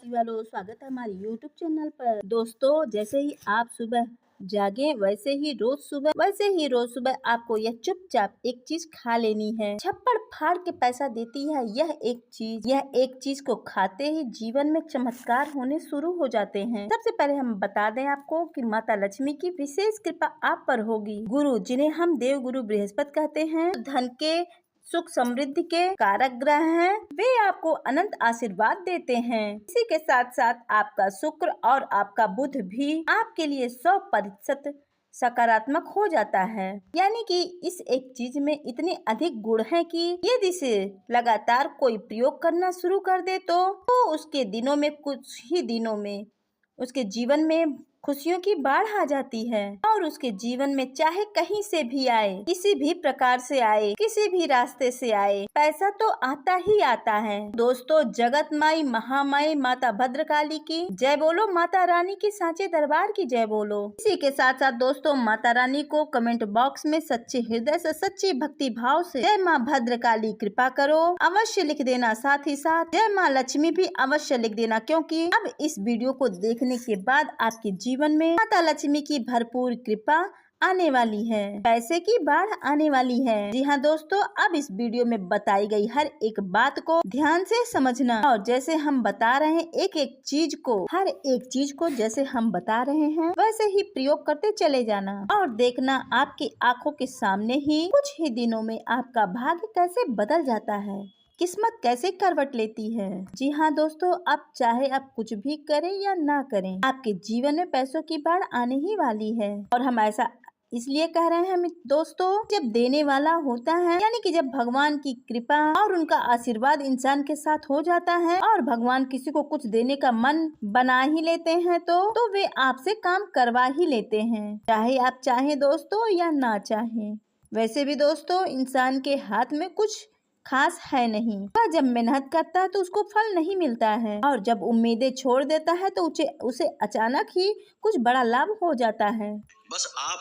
राशि वालों, स्वागत है हमारे YouTube चैनल पर। दोस्तों, जैसे ही आप सुबह जागे वैसे ही रोज सुबह आपको यह चुपचाप एक चीज खा लेनी है। छप्पड़ फाड़ के पैसा देती है यह एक चीज को खाते ही जीवन में चमत्कार होने शुरू हो जाते हैं। सबसे पहले हम बता दें आपको कि माता लक्ष्मी की विशेष कृपा आप पर होगी। गुरु, जिन्हें हम देव गुरु बृहस्पति कहते हैं, धन के सुख समृद्धि के कारक ग्रह हैं, वे आपको अनंत आशीर्वाद देते हैं। इसी के साथ साथ आपका शुक्र और आपका बुध भी आपके लिए 100% सकारात्मक हो जाता है। यानी कि इस एक चीज में इतने अधिक गुण हैं कि यदि इसे लगातार कोई प्रयोग करना शुरू कर दे तो उसके दिनों में कुछ ही दिनों में उसके जीवन में खुशियों की बाढ़ आ जाती है और उसके जीवन में चाहे कहीं से भी आए, किसी भी प्रकार से आए, किसी भी रास्ते से आए, पैसा तो आता ही आता है। दोस्तों, जगत माई महामाई माता भद्रकाली की जय बोलो, माता रानी की सांचे दरबार की जय बोलो। इसी के साथ साथ दोस्तों, माता रानी को कमेंट बॉक्स में सच्चे हृदय से, सच्ची भक्ति भाव से जय माँ भद्रकाली कृपा करो अवश्य लिख देना। साथ ही साथ जय माँ लक्ष्मी भी अवश्य लिख देना, क्योंकि अब इस वीडियो को देखने के बाद आपके जीवन में माता लक्ष्मी की भरपूर कृपा आने वाली है, पैसे की बाढ़ आने वाली है। जी हाँ दोस्तों, अब इस वीडियो में बताई गई हर एक बात को ध्यान से समझना और जैसे हम बता रहे हैं हर एक चीज को जैसे हम बता रहे हैं वैसे ही प्रयोग करते चले जाना और देखना आपकी आंखों के सामने ही कुछ ही दिनों में आपका भाग्य कैसे बदल जाता है, किस्मत कैसे करवट लेती है। जी हाँ दोस्तों, अब चाहे आप कुछ भी करें या ना करें, आपके जीवन में पैसों की बाढ़ आने ही वाली है। और हम ऐसा इसलिए कह रहे हैं दोस्तों, जब देने वाला होता है, यानी कि जब भगवान की कृपा और उनका आशीर्वाद इंसान के साथ हो जाता है और भगवान किसी को कुछ देने का मन बना ही लेते हैं तो वे आपसे काम करवा ही लेते हैं, चाहे आप चाहें दोस्तों या ना चाहें। वैसे भी दोस्तों, इंसान के हाथ में कुछ खास है नहीं, वह जब मेहनत करता है तो उसको फल नहीं मिलता है और जब उम्मीदें छोड़ देता है तो उसे अचानक ही कुछ बड़ा लाभ हो जाता है।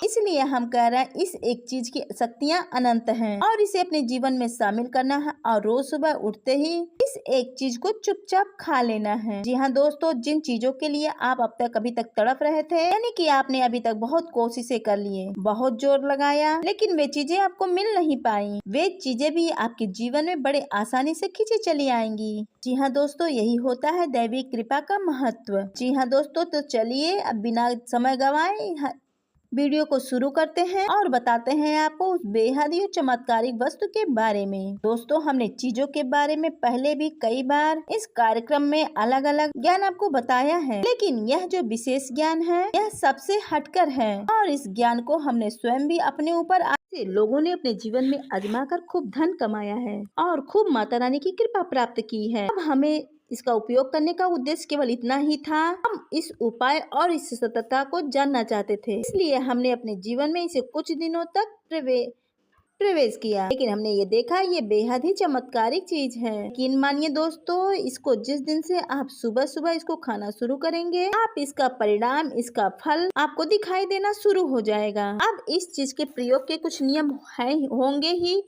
इसलिए हम कह रहे हैं, इस एक चीज की शक्तियाँ अनंत हैं और इसे अपने जीवन में शामिल करना है और रोज सुबह उठते ही इस एक चीज को चुपचाप खा लेना है। जी हाँ दोस्तों, जिन चीजों के लिए आप अभी तक तड़प रहे थे, यानी कि आपने अभी तक बहुत कोशिशें कर लिए, बहुत जोर लगाया, लेकिन वे चीजें आपको मिल नहीं पाई, वे चीजें भी आपके जीवन में बड़े आसानी से खींची चली आएंगी। जी हाँ दोस्तों, यही होता है दैवी कृपा का महत्व। जी हाँ दोस्तों, तो चलिए अब बिना समय गवाए वीडियो को शुरू करते हैं और बताते हैं आपको उस बेहद ही चमत्कारिक वस्तु के बारे में। दोस्तों, हमने चीजों के बारे में पहले भी कई बार इस कार्यक्रम में अलग अलग ज्ञान आपको बताया है, लेकिन यह जो विशेष ज्ञान है यह सबसे हटकर है और इस ज्ञान को हमने स्वयं भी अपने ऊपर लोगों ने अपने जीवन में आजमा कर खूब धन कमाया है और खूब माता रानी की कृपा प्राप्त की है। अब हमें इसका उपयोग करने का उद्देश्य केवल इतना ही था, हम इस उपाय और इस सततता को जानना चाहते थे, इसलिए हमने अपने जीवन में इसे कुछ दिनों तक प्रवेश किया, लेकिन हमने ये देखा ये बेहद ही चमत्कारिक चीज है। यकीन मानिए दोस्तों, इसको जिस दिन से आप सुबह सुबह इसको खाना शुरू करेंगे, आप इसका परिणाम, इसका फल आपको दिखाई देना शुरू हो जाएगा। अब इस चीज के प्रयोग के कुछ नियम होंगे ही,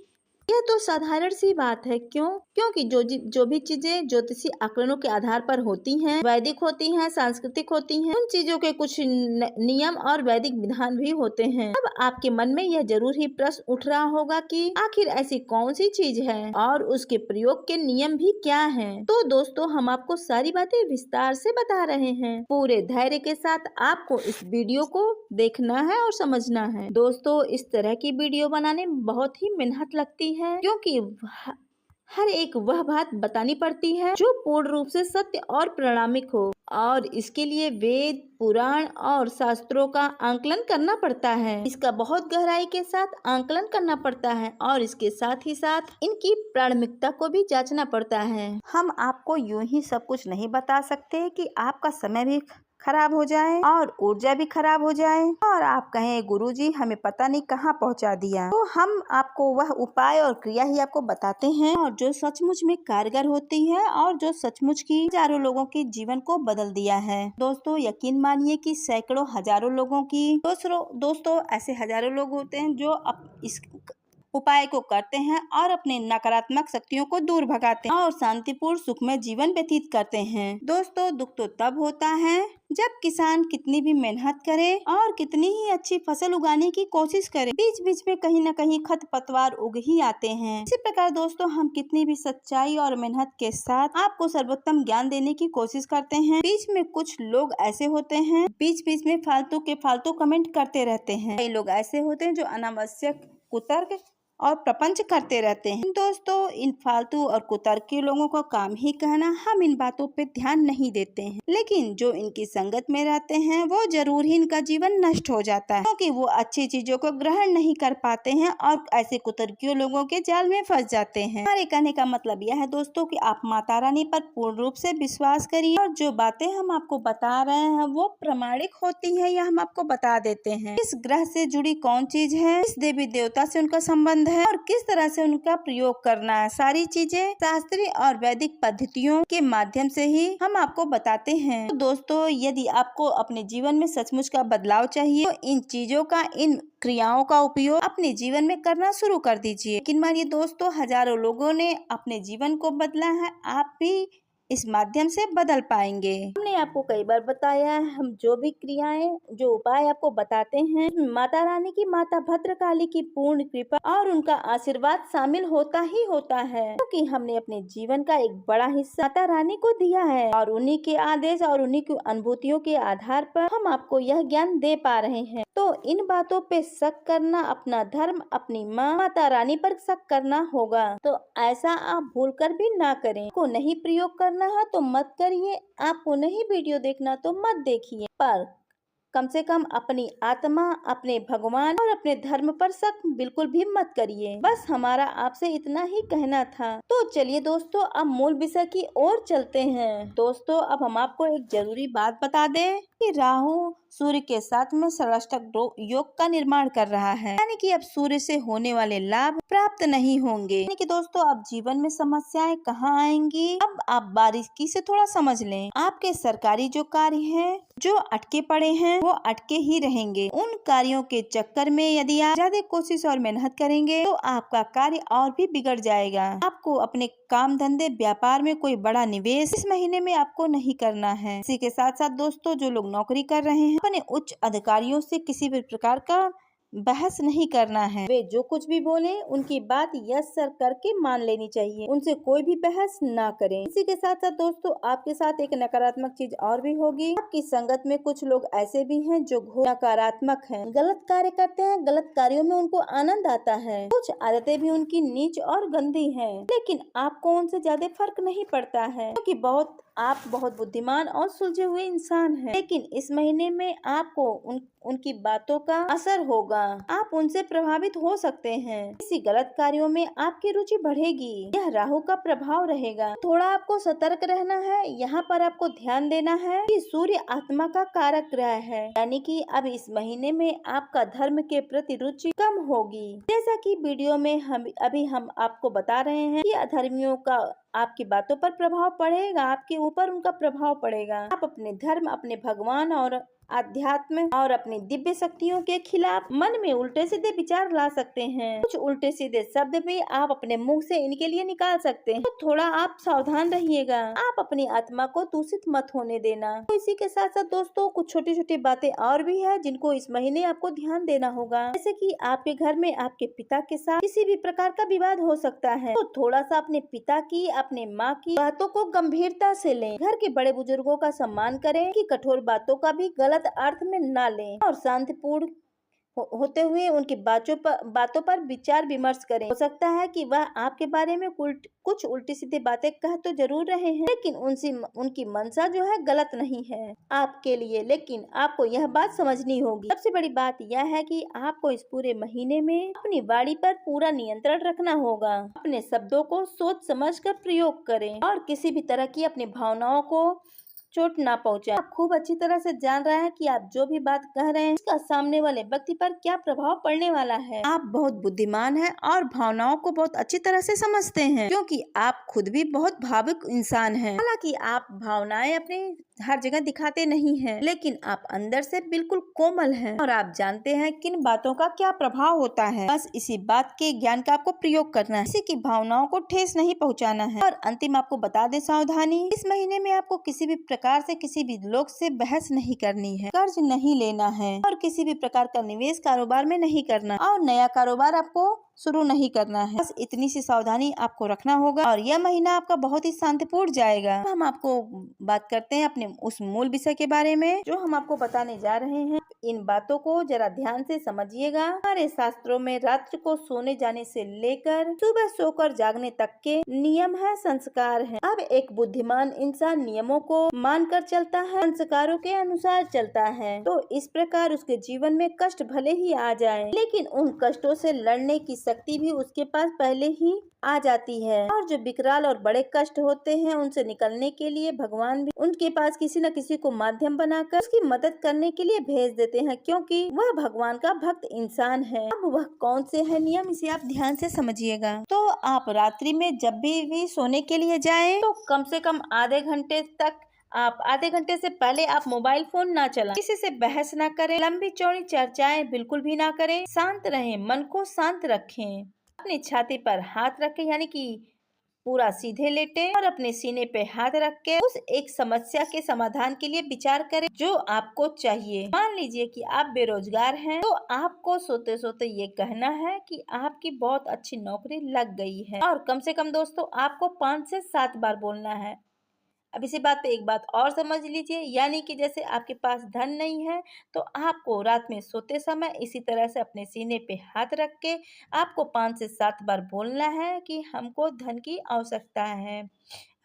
यह तो साधारण सी बात है। क्योंकि जो भी चीजें ज्योतिषी आकलनों के आधार पर होती हैं, वैदिक होती हैं, सांस्कृतिक होती हैं, उन चीजों के कुछ नियम और वैदिक विधान भी होते हैं। अब आपके मन में यह जरूर ही प्रश्न उठ रहा होगा कि आखिर ऐसी कौन सी चीज है और उसके प्रयोग के नियम भी क्या हैं। तो दोस्तों, हम आपको सारी बातें विस्तार से बता रहे हैं। पूरे धैर्य के साथ आपको इस वीडियो को देखना है और समझना है। दोस्तों, इस तरह की वीडियो बनाने में बहुत ही मेहनत लगती है, क्योंकि हर एक वह बात बतानी पड़ती है जो पूर्ण रूप से सत्य और प्रामाणिक हो और इसके लिए वेद, पुराण और शास्त्रों का आंकलन करना पड़ता है। इसका बहुत गहराई के साथ आंकलन करना पड़ता है और इसके साथ ही साथ इनकी प्रामाणिकता को भी जांचना पड़ता है। हम आपको यूं ही सब कुछ नहीं बता सकते कि आपका समय भी खराब हो जाए और ऊर्जा भी खराब हो जाए और आप कहें गुरुजी हमें पता नहीं कहाँ पहुँचा दिया। तो हम आपको वह उपाय और क्रिया ही आपको बताते हैं और जो सचमुच में कारगर होती है और जो सचमुच की हजारों लोगों के जीवन को बदल दिया है। दोस्तों, यकीन मानिए कि सैकड़ों हजारों लोगों की दोस्तों ऐसे हजारों लोग होते हैं जो उपाय को करते हैं और अपने नकारात्मक शक्तियों को दूर भगाते हैं और शांतिपूर्ण सुखमय जीवन व्यतीत करते हैं। दोस्तों, दुख तो तब होता है जब किसान कितनी भी मेहनत करे और कितनी ही अच्छी फसल उगाने की कोशिश करे, बीच बीच में कहीं न कहीं खरपतवार उग ही आते हैं। इसी प्रकार दोस्तों, हम कितनी भी सच्चाई और मेहनत के साथ आपको सर्वोत्तम ज्ञान देने की कोशिश करते हैं, बीच में कुछ लोग ऐसे होते हैं बीच बीच में फालतू के फालतू कमेंट करते रहते हैं। कई लोग ऐसे होते हैं जो अनावश्यक कुतर्क और प्रपंच करते रहते हैं। दोस्तों, इन फालतू और कुतर्की लोगों का काम ही कहना, हम इन बातों पे ध्यान नहीं देते हैं, लेकिन जो इनकी संगत में रहते हैं वो जरूर ही इनका जीवन नष्ट हो जाता है, क्योंकि वो अच्छी चीजों को ग्रहण नहीं कर पाते हैं और ऐसे कुतर्कियों लोगों के जाल में फंस जाते हैं। हमारे कहने का मतलब यह है दोस्तों कि आप माता रानी पर पूर्ण रूप से विश्वास करिए और जो बातें हम आपको बता रहे हैं वो प्रमाणिक होती है या हम आपको बता देते हैं। इस ग्रह से जुड़ी कौन चीज है, इस देवी देवता से उनका संबंध है और किस तरह से उनका प्रयोग करना है, सारी चीजें शास्त्रीय और वैदिक पद्धतियों के माध्यम से ही हम आपको बताते हैं। तो दोस्तों, यदि आपको अपने जीवन में सचमुच का बदलाव चाहिए तो इन चीजों का, इन क्रियाओं का उपयोग अपने जीवन में करना शुरू कर दीजिए। लेकिन मानिए दोस्तों, हजारों लोगों ने अपने जीवन को बदला है, आप भी इस माध्यम से बदल पाएंगे। हमने आपको कई बार बताया है, हम जो भी क्रियाएं, जो उपाय आपको बताते हैं, माता रानी की, माता भद्रकाली की पूर्ण कृपा और उनका आशीर्वाद शामिल होता ही होता है, क्योंकि हमने अपने जीवन का एक बड़ा हिस्सा माता रानी को दिया है और उन्हीं के आदेश और उन्हीं की अनुभूतियों के आधार पर हम आपको यह ज्ञान दे पा रहे हैं। तो इन बातों पे शक करना अपना धर्म, अपनी माँ माता रानी पर शक करना होगा। तो ऐसा आप भूलकर भी ना करें। को नहीं प्रयोग करना है तो मत करिए, आपको नहीं वीडियो देखना तो मत देखिए, पर कम से कम अपनी आत्मा, अपने भगवान और अपने धर्म पर शक बिल्कुल भी मत करिए। बस हमारा आपसे इतना ही कहना था। तो चलिए दोस्तों, अब मूल विषय की ओर चलते हैं। दोस्तों, अब हम आपको एक जरूरी बात बता दें कि राहु सूर्य के साथ में षष्टक योग का निर्माण कर रहा है, यानी कि अब सूर्य से होने वाले लाभ प्राप्त नहीं होंगे। यानी कि दोस्तों, अब जीवन में समस्याएं कहाँ आएंगी, अब आप बारीकी से थोड़ा समझ लें। आपके सरकारी जो कार्य हैं, जो अटके पड़े हैं, वो अटके ही रहेंगे। उन कार्यों के चक्कर में यदि आप ज्यादा कोशिश और मेहनत करेंगे तो आपका कार्य और भी बिगड़ जाएगा। आपको अपने काम धंधे, व्यापार में कोई बड़ा निवेश इस महीने में आपको नहीं करना है। इसी के साथ साथ दोस्तों, जो लोग नौकरी कर रहे हैं, अपने उच्च अधिकारियों से किसी भी प्रकार का बहस नहीं करना है। वे जो कुछ भी बोले उनकी बात यस सर करके मान लेनी चाहिए, उनसे कोई भी बहस ना करें। इसी के साथ साथ दोस्तों, आपके साथ एक नकारात्मक चीज और भी होगी। आपकी संगत में कुछ लोग ऐसे भी हैं जो नकारात्मक हैं, गलत कार्य करते हैं, गलत कार्यों में उनको आनंद आता है। कुछ आदतें भी उनकी नीच और गंदी है, लेकिन आपको उनसे ज्यादा फर्क नहीं पड़ता है, क्योंकि आप बहुत बुद्धिमान और सुलझे हुए इंसान हैं। लेकिन इस महीने में आपको उनकी बातों का असर होगा, आप उनसे प्रभावित हो सकते हैं। किसी गलत कार्यों में आपकी रुचि बढ़ेगी, यह राहु का प्रभाव रहेगा। थोड़ा आपको सतर्क रहना है। यहाँ पर आपको ध्यान देना है कि सूर्य आत्मा का कारक ग्रह है, यानी कि अब इस महीने में आपका धर्म के प्रति रुचि कम होगी। जैसा कि वीडियो में हम आपको बता रहे हैं कि अधर्मियों का आपकी बातों पर प्रभाव पड़ेगा, आपके ऊपर उनका प्रभाव पड़ेगा। आप अपने धर्म, अपने भगवान और अध्यात्म और अपनी दिव्य शक्तियों के खिलाफ मन में उल्टे सीधे विचार ला सकते हैं। कुछ उल्टे सीधे शब्द भी आप अपने मुंह से इनके लिए निकाल सकते हैं, तो थोड़ा आप सावधान रहिएगा। आप अपनी आत्मा को दूषित मत होने देना। तो इसी के साथ साथ दोस्तों, कुछ छोटी छोटी बातें और भी है जिनको इस महीने आपको ध्यान देना होगा। जैसे कि आपके घर में आपके पिता के साथ किसी भी प्रकार का विवाद हो सकता है, तो थोड़ा सा अपने पिता की, अपने माँ की बातों को गंभीरता से लें। घर के बड़े बुजुर्गों का सम्मान करें, कि कठोर बातों का भी गलत अर्थ में ना लें और शांतिपूर्ण होते हुए उनकी बातों पर विचार विमर्श करें। हो सकता है कि वह आपके बारे में कुछ उल्टी सीधी बातें कह तो जरूर रहे हैं, लेकिन उनकी मंशा जो है गलत नहीं है आपके लिए। लेकिन आपको यह बात समझनी होगी। सबसे बड़ी बात यह है कि आपको इस पूरे महीने में अपनी वाणी पर पूरा नियंत्रण रखना होगा। अपने शब्दों को सोच समझ कर प्रयोग करें और किसी भी तरह की अपनी भावनाओं को चोट ना पहुंचे। आप खूब अच्छी तरह से जान रहे हैं कि आप जो भी बात कह रहे हैं इसका सामने वाले व्यक्ति पर क्या प्रभाव पड़ने वाला है। आप बहुत बुद्धिमान हैं और भावनाओं को बहुत अच्छी तरह से समझते हैं, क्योंकि आप खुद भी बहुत भावुक इंसान हैं। हालांकि आप भावनाएं अपनी हर जगह दिखाते नहीं हैं, लेकिन आप अंदर से बिल्कुल कोमल हैं और आप जानते हैं किन बातों का क्या प्रभाव होता है। बस इसी बात के ज्ञान का आपको प्रयोग करना है, किसी की भावनाओं को ठेस नहीं पहुंचाना है। और अंतिम आपको बता दें सावधानी, इस महीने में आपको किसी भी प्रकार से किसी भी लोग से बहस नहीं करनी है, कर्ज नहीं लेना है और किसी भी प्रकार का निवेश कारोबार में नहीं करना और नया कारोबार आपको शुरू नहीं करना है। बस इतनी सी सावधानी आपको रखना होगा और यह महीना आपका बहुत ही शांतिपूर्ण जाएगा। हम आपको बात करते हैं अपने उस मूल विषय के बारे में जो हम आपको बताने जा रहे हैं। इन बातों को जरा ध्यान से समझिएगा। हमारे शास्त्रों में रात्रि को सोने जाने से लेकर सुबह सोकर जागने तक के नियम है, संस्कार है। अब एक बुद्धिमान इंसान नियमों को मानकर चलता है, संस्कारों के अनुसार चलता है, तो इस प्रकार उसके जीवन में कष्ट भले ही आ जाए, लेकिन उन कष्टों से लड़ने की शक्ति भी उसके पास पहले ही आ जाती है। और जो विकराल और बड़े कष्ट होते हैं उनसे निकलने के लिए भगवान भी उनके पास किसी न किसी को माध्यम बनाकर उसकी मदद करने के लिए भेज देते हैं, क्योंकि वह भगवान का भक्त इंसान है। अब वह कौन से है नियम, इसे आप ध्यान से समझिएगा। तो आप रात्रि में जब भी सोने के लिए जाएं, तो कम से कम आधे घंटे से पहले आप मोबाइल फोन ना चलाएं, किसी से बहस ना करें, लंबी चौड़ी चर्चाएं बिल्कुल भी ना करें, शांत रहें, मन को शांत रखें, अपनी छाती पर हाथ रखें यानी कि पूरा सीधे लेटें और अपने सीने पे हाथ रख के उस एक समस्या के समाधान के लिए विचार करें जो आपको चाहिए। मान लीजिए कि आप बेरोजगार हैं, तो आपको सोते सोते ये कहना है कि आपकी बहुत अच्छी नौकरी लग गई है, और कम से कम दोस्तों आपको 5 से 7 बार बोलना है। अब इसी बात पे एक बात और समझ लीजिए, यानी कि जैसे आपके पास धन नहीं है तो आपको रात में सोते समय इसी तरह से अपने सीने पे हाथ रख के आपको 5 से 7 बार बोलना है कि हमको धन की आवश्यकता है,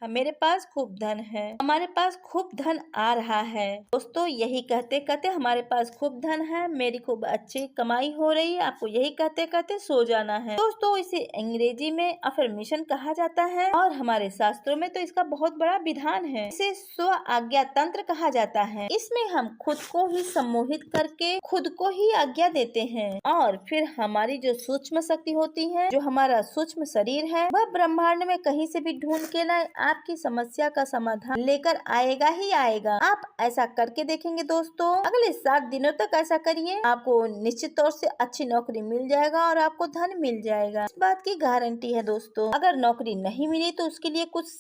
मेरे पास खूब धन है, हमारे पास खूब धन आ रहा है। दोस्तों यही कहते कहते हमारे पास खूब धन है, मेरी खूब अच्छी कमाई हो रही है, आपको यही कहते कहते सो जाना है। दोस्तों इसे अंग्रेजी में अफर्मेशन कहा जाता है और हमारे शास्त्रों में तो इसका बहुत बड़ा विधान है। इसे स्व आज्ञा तंत्र कहा जाता है। इसमें हम खुद को ही सम्मोहित करके खुद को ही आज्ञा देते हैं और फिर हमारी जो सूक्ष्म शक्ति होती है, जो हमारा सूक्ष्म शरीर है, वह ब्रह्मांड में कहीं से भी ढूंढ के ना आपकी समस्या का समाधान लेकर आएगा ही आएगा। आप ऐसा करके देखेंगे दोस्तों, अगले 7 दिनों तक ऐसा करिए, आपको निश्चित तौर से अच्छी नौकरी मिल जाएगा और आपको धन मिल जाएगा। इस बात की गारंटी है दोस्तों। अगर नौकरी नहीं मिली तो उसके लिए कुछ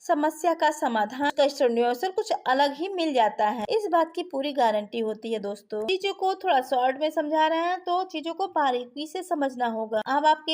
समस्या का समाधान का सॉल्यूशन कुछ अलग ही मिल जाता है, इस बात की पूरी गारंटी होती है। दोस्तों चीजों को थोड़ा शॉर्ट में समझा रहे हैं तो चीजों को बारीकी से समझना होगा। अब आपके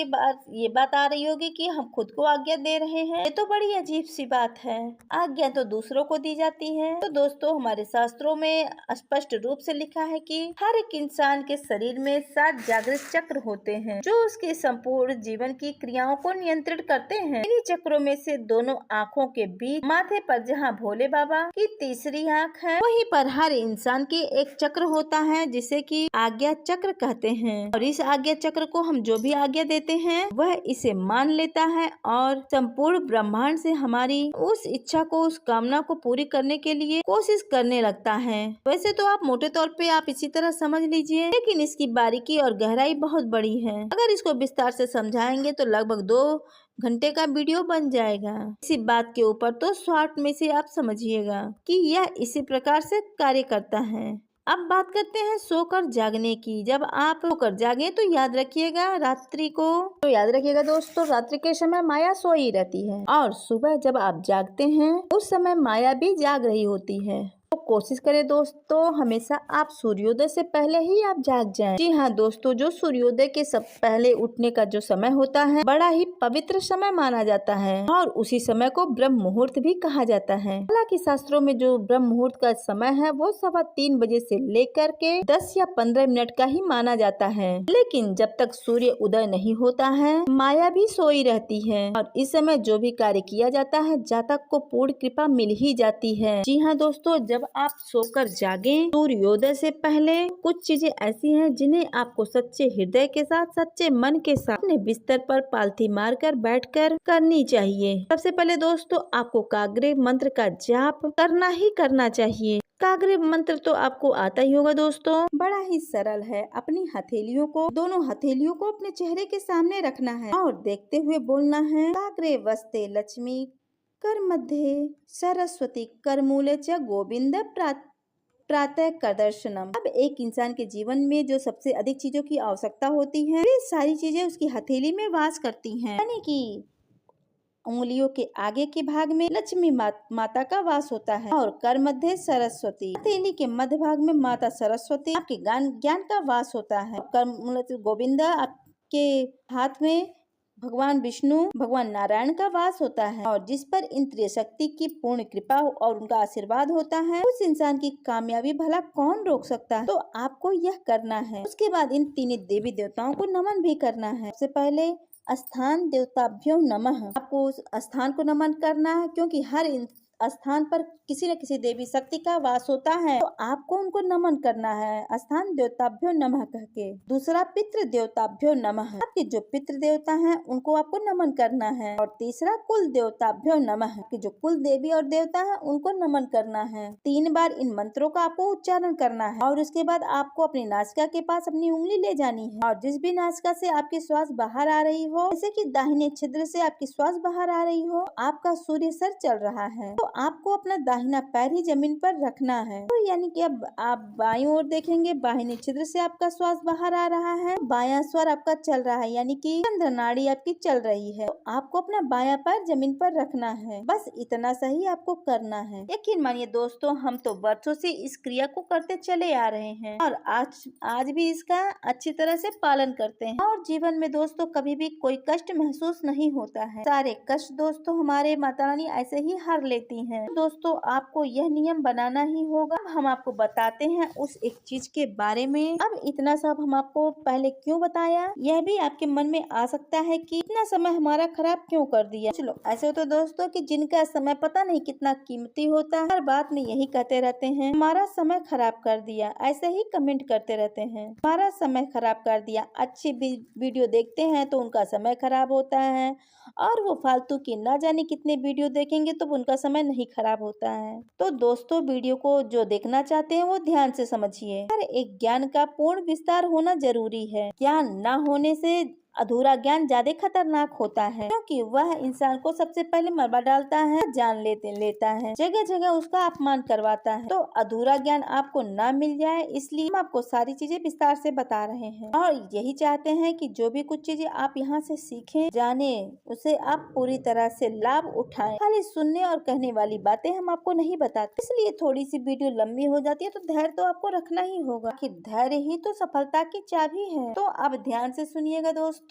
ये बात आ रही होगी कि हम खुद को आज्ञा दे रहे हैं, ये तो बड़ी अजीब सी बात है, आज्ञा तो दूसरों को दी जाती है। तो दोस्तों हमारे शास्त्रों में स्पष्ट रूप से लिखा है कि हर एक इंसान के शरीर में 7 जागृत चक्र होते हैं जो उसके संपूर्ण जीवन की क्रियाओं को नियंत्रित करते हैं। इन्हीं चक्रों में से दोनों आँखों के बीच माथे पर जहाँ भोले बाबा की तीसरी आँख है, वहीं पर हर इंसान की एक चक्र होता है जिसे कि आज्ञा चक्र कहते हैं। और इस आज्ञा चक्र को हम जो भी आज्ञा देते हैं वह इसे मान लेता है और संपूर्ण ब्रह्मांड से हमारी उस इच्छा को, उस कामना को पूरी करने के लिए कोशिश करने लगता है। वैसे तो आप मोटे तौर पे आप इसी तरह समझ लीजिए, लेकिन इसकी बारीकी और गहराई बहुत बड़ी है। अगर इसको विस्तार से समझाएंगे तो लगभग 2 घंटे का वीडियो बन जाएगा। इसी बात के ऊपर तो शॉर्ट में से आप समझिएगा कि यह इसी प्रकार से कार्य करता है। अब बात करते हैं सोकर जागने की। जब आप सोकर जागे तो याद रखिएगा दोस्तों, रात्रि के समय माया सोई रहती है और सुबह जब आप जागते हैं उस समय माया भी जाग रही होती है। तो कोशिश करें दोस्तों हमेशा आप सूर्योदय से पहले ही आप जाग जाएं। जी हाँ दोस्तों, जो सूर्योदय के सब पहले उठने का जो समय होता है बड़ा ही पवित्र समय माना जाता है और उसी समय को ब्रह्म मुहूर्त भी कहा जाता है। हालांकि शास्त्रों में जो ब्रह्म मुहूर्त का समय है वो 3:15 बजे से लेकर के 10 या 15 मिनट का ही माना जाता है, लेकिन जब तक सूर्य उदय नहीं होता है माया भी सोई रहती है और इस समय जो भी कार्य किया जाता है जातक को पूर्ण कृपा मिल ही जाती है। जी हाँ दोस्तों, जब आप सोकर जागें सूर्योदय से पहले। कुछ चीजें ऐसी हैं जिन्हें आपको सच्चे हृदय के साथ, सच्चे मन के साथ अपने बिस्तर पर पालथी मारकर बैठकर करनी चाहिए। सबसे पहले दोस्तों आपको काग्रे मंत्र का जाप करना ही करना चाहिए। काग्रे मंत्र तो आपको आता ही होगा दोस्तों, बड़ा ही सरल है। अपनी हथेलियों को, दोनों हथेलियों को अपने चेहरे के सामने रखना है और देखते हुए बोलना है, काग्रे वस्ते लक्ष्मी कर मध्य सरस्वती कर मूले च गोविंद प्रातः कर दर्शनम। अब एक इंसान के जीवन में जो सबसे अधिक चीजों की आवश्यकता होती है, वे सारी चीजें उसकी हथेली में वास करती हैं। यानी कि उंगलियों के आगे के भाग में लक्ष्मी माता का वास होता है और कर मध्य सरस्वती, हथेली के मध्य भाग में माता सरस्वती आपके ज्ञान का वास होता है। कर गोविंद आपके हाथ में भगवान विष्णु, भगवान नारायण का वास होता है और जिस पर इंद्रिय शक्ति की पूर्ण कृपा और उनका आशीर्वाद होता है, उस इंसान की कामयाबी भला कौन रोक सकता है। तो आपको यह करना है। उसके बाद इन तीनों देवी देवताओं को नमन भी करना है। सबसे पहले स्थान देवताभ्यो नमः, आपको उस स्थान को नमन करना है क्योंकि हर स्थान पर किसी न किसी देवी शक्ति का वास होता है, तो आपको उनको नमन करना है स्थान देवताभ्यो नमः कह के। दूसरा पितृ देवताभ्यो नमः, आपके जो पितृ देवता हैं उनको आपको नमन करना है। और तीसरा कुल देवताभ्यो नमः, कि जो कुल देवी और देवता हैं उनको नमन करना है। 3 बार इन मंत्रों का आपको उच्चारण करना है और उसके बाद आपको अपनी नासिका के पास अपनी उंगली ले जानी है और जिस भी नासिका से आपकी श्वास बाहर आ रही हो, जैसे कि दाहिने छिद्र से आपकी श्वास बाहर आ रही हो, आपका सूर्य सर चल रहा है, तो आपको अपना दाहिना पैर ही जमीन पर रखना है। तो यानी कि अब आप बाईं ओर देखेंगे, बाहिनी छिद्र से आपका श्वास बाहर आ रहा है, बायां स्वर आपका चल रहा है, यानी कि चंद्र नाड़ी आपकी चल रही है, तो आपको अपना बायां पैर जमीन पर रखना है। बस इतना सही आपको करना है। यकीन मानिए दोस्तों, हम तो वर्षों से इस क्रिया को करते चले आ रहे हैं और आज भी इसका अच्छी तरह से पालन करते हैं और जीवन में दोस्तों कभी भी कोई कष्ट महसूस नहीं होता है। सारे कष्ट दोस्तों हमारे माता रानी ऐसे ही हर लेती हैं। दोस्तों आपको यह नियम बनाना ही होगा। अब हम आपको बताते हैं उस एक चीज के बारे में। अब इतना सब हम आपको पहले क्यों बताया, यह भी आपके मन में आ सकता है कि इतना समय हमारा खराब क्यों कर दिया। चलो ऐसे होता दोस्तों कि जिनका समय पता नहीं कितना कीमती होता है, हर बात में यही कहते रहते हैं हमारा समय खराब कर दिया, ऐसे ही कमेंट करते रहते हैं हमारा समय खराब कर दिया। अच्छी वीडियो देखते हैं तो उनका समय खराब होता है और वो फालतू की ना जाने कितने वीडियो देखेंगे तो उनका समय नहीं खराब होता है। तो दोस्तों वीडियो को जो देखना चाहते हैं वो ध्यान से समझिए। हर एक ज्ञान का पूर्ण विस्तार होना जरूरी है। ज्ञान न होने से अधूरा ज्ञान ज्यादा खतरनाक होता है क्योंकि वह इंसान को सबसे पहले मरवा डालता है, जान लेता है, जगह जगह उसका अपमान करवाता है। तो अधूरा ज्ञान आपको ना मिल जाए, इसलिए हम आपको सारी चीजें विस्तार से बता रहे हैं और यही चाहते हैं कि जो भी कुछ चीजें आप यहाँ से सीखें, जाने, उसे आप पूरी तरह से लाभ उठाएं। खाली सुनने और कहने वाली बातें हम आपको नहीं बताते, इसलिए थोड़ी सी वीडियो लंबी हो जाती है। तो धैर्य तो आपको रखना ही होगा कि धैर्य ही तो सफलता की चाबी है। तो अब ध्यान से सुनिएगा दोस्तों,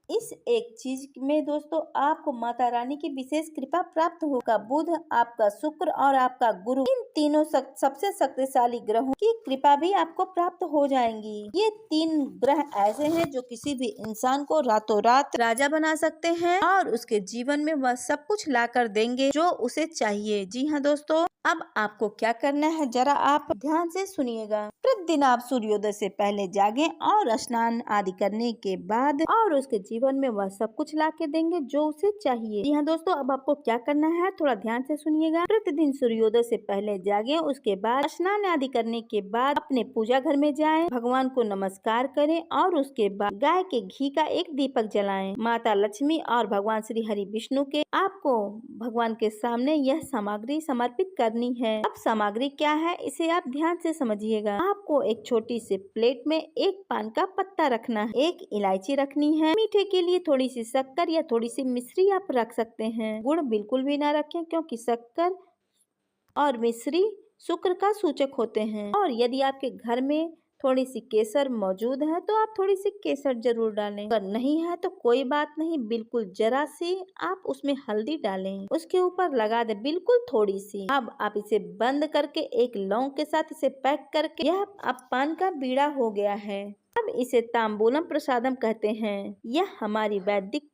इस एक चीज में दोस्तों आपको माता रानी की विशेष कृपा प्राप्त होगा। बुध, आपका शुक्र और आपका गुरु, इन तीनों सबसे शक्तिशाली ग्रहों की कृपा भी आपको प्राप्त हो जाएंगी। ये 3 ग्रह ऐसे हैं जो किसी भी इंसान को रातों रात राजा बना सकते हैं और उसके जीवन में वह सब कुछ ला कर देंगे जो उसे चाहिए। जी हाँ दोस्तों, अब आपको क्या करना है जरा आप ध्यान से सुनिएगा। प्रतिदिन आप सूर्योदय से पहले जागें और स्नान आदि करने के बाद और उसके जीवन में वह सब कुछ ला के देंगे जो उसे चाहिए। जी हाँ दोस्तों, अब आपको क्या करना है थोड़ा ध्यान से सुनिएगा। प्रतिदिन सूर्योदय से पहले जागें, उसके बाद स्नान आदि करने के बाद अपने पूजा घर में जाएं, भगवान को नमस्कार करें और उसके बाद गाय के घी का एक दीपक जलाएं। माता लक्ष्मी और भगवान श्री हरि विष्णु के आपको भगवान के सामने यह सामग्री समर्पित करनी है। अब सामग्री क्या है इसे आप ध्यान से समझिएगा। आपको एक छोटी सी प्लेट में एक पान का पत्ता रखना है, एक इलायची रखनी है, मीठे के लिए थोड़ी सी शक्कर या थोड़ी सी मिश्री आप रख सकते हैं। गुड़ बिल्कुल भी ना रखें क्योंकि शक्कर और मिश्री शुक्र का सूचक होते हैं। और यदि आपके घर में थोड़ी सी केसर मौजूद है तो आप थोड़ी सी केसर जरूर डालें, अगर नहीं है तो कोई बात नहीं, बिल्कुल जरा सी आप उसमें हल्दी डालें, उसके ऊपर लगा दे बिल्कुल थोड़ी सी। अब आप इसे बंद करके एक लौंग के साथ इसे पैक करके, यह अब पान का बीड़ा हो गया है। अब इसे तांबूलम प्रसादम कहते हैं। यह हमारी वैदिक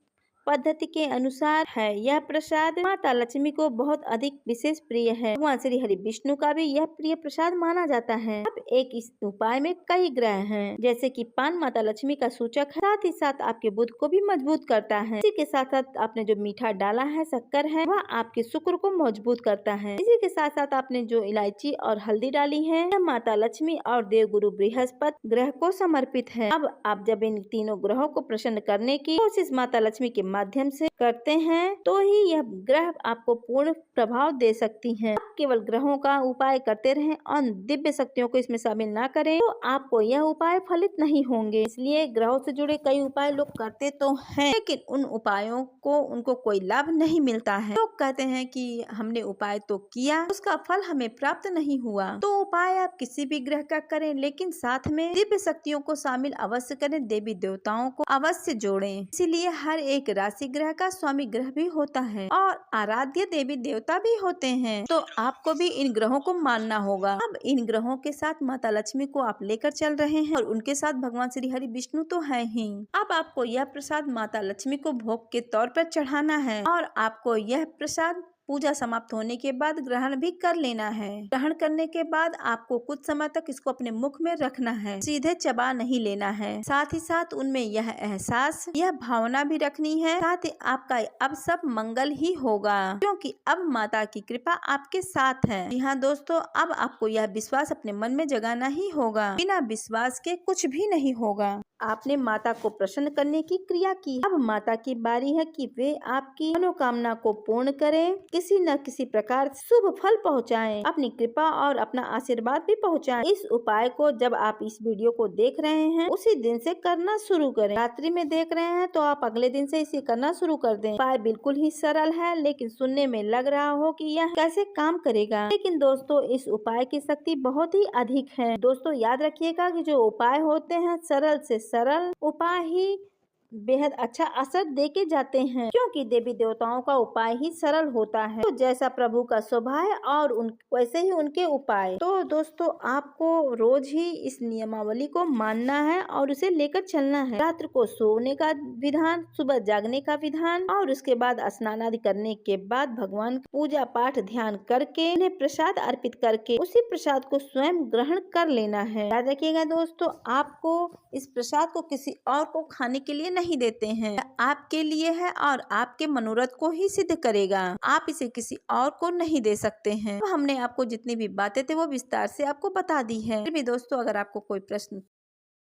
पद्धति के अनुसार है। यह प्रसाद माता लक्ष्मी को बहुत अधिक विशेष प्रिय है। भगवान श्री हरि विष्णु का भी यह प्रिय प्रसाद माना जाता है। अब एक इस उपाय में कई ग्रह हैं, जैसे कि पान माता लक्ष्मी का सूचक है, साथ ही साथ आपके बुध को भी मजबूत करता है। इसी के साथ साथ आपने जो मीठा डाला है, शक्कर है, वह आपके शुक्र को मजबूत करता है। इसी के साथ साथ आपने जो इलायची और हल्दी डाली है, यह माता लक्ष्मी और देव गुरु बृहस्पति ग्रह को समर्पित है। अब आप जब इन तीनों ग्रहों को प्रसन्न करने की कोशिश माता लक्ष्मी के माध्यम से करते हैं, तो ही यह ग्रह आपको पूर्ण प्रभाव दे सकती हैं। आप केवल ग्रहों का उपाय करते रहें और दिव्य शक्तियों को इसमें शामिल ना करें, तो आपको यह उपाय फलित नहीं होंगे। इसलिए ग्रहों से जुड़े कई उपाय लोग करते तो हैं, लेकिन उन उपायों को उनको कोई लाभ नहीं मिलता है। लोग कहते हैं कि हमने उपाय तो किया, उसका फल हमें प्राप्त नहीं हुआ। तो उपाय आप किसी भी ग्रह का करें, लेकिन साथ में दिव्य शक्तियों को शामिल अवश्य करें, देवी देवताओं को अवश्य जोड़ें। इसीलिए हर एक राशि ग्रह का स्वामी ग्रह भी होता है और आराध्य देवी देवता भी होते हैं। तो आपको भी इन ग्रहों को मानना होगा। अब इन ग्रहों के साथ माता लक्ष्मी को आप लेकर चल रहे हैं और उनके साथ भगवान श्री हरि विष्णु तो है ही। अब आपको यह प्रसाद माता लक्ष्मी को भोग के तौर पर चढ़ाना है और आपको यह प्रसाद पूजा समाप्त होने के बाद ग्रहण भी कर लेना है। ग्रहण करने के बाद आपको कुछ समय तक इसको अपने मुख में रखना है, सीधे चबा नहीं लेना है। साथ ही साथ उनमें यह एहसास, यह भावना भी रखनी है, साथ ही आपका अब सब मंगल ही होगा, क्योंकि अब माता की कृपा आपके साथ है। जी हाँ दोस्तों, अब आपको यह विश्वास अपने मन में जगाना ही होगा। बिना विश्वास के कुछ भी नहीं होगा। आपने माता को प्रसन्न करने की क्रिया की, अब माता की बारी है कि वे आपकी मनोकामना को पूर्ण करें, किसी न किसी प्रकार शुभ फल पहुंचाएं, अपनी कृपा और अपना आशीर्वाद भी पहुंचाएं। इस उपाय को जब आप इस वीडियो को देख रहे हैं, उसी दिन से करना शुरू करें। रात्रि में देख रहे हैं तो आप अगले दिन से इसे करना शुरू कर दें। उपाय बिल्कुल ही सरल है, लेकिन सुनने में लग रहा हो कि यह कैसे काम करेगा, लेकिन दोस्तों इस उपाय की शक्ति बहुत ही अधिक है। दोस्तों याद रखिएगा कि जो उपाय होते हैं, सरल से सरल उपाय ही बेहद अच्छा असर देके जाते हैं, क्योंकि देवी देवताओं का उपाय ही सरल होता है। तो जैसा प्रभु का स्वभाव है और वैसे ही उनके उपाय। तो दोस्तों आपको रोज ही इस नियमावली को मानना है और उसे लेकर चलना है। रात्र को सोने का विधान, सुबह जागने का विधान और उसके बाद स्नान आदि करने के बाद भगवान पूजा पाठ ध्यान करके उन्हें प्रसाद अर्पित करके उसी प्रसाद को स्वयं ग्रहण कर लेना है। याद रखिएगा दोस्तों, आपको इस प्रसाद को किसी और को खाने के लिए नहीं देते हैं, आपके लिए है और आपके मनोरथ को ही सिद्ध करेगा। आप इसे किसी और को नहीं दे सकते हैं। तो हमने आपको जितनी भी बातें थे वो विस्तार से आपको बता दी है। फिर भी दोस्तों अगर आपको कोई प्रश्न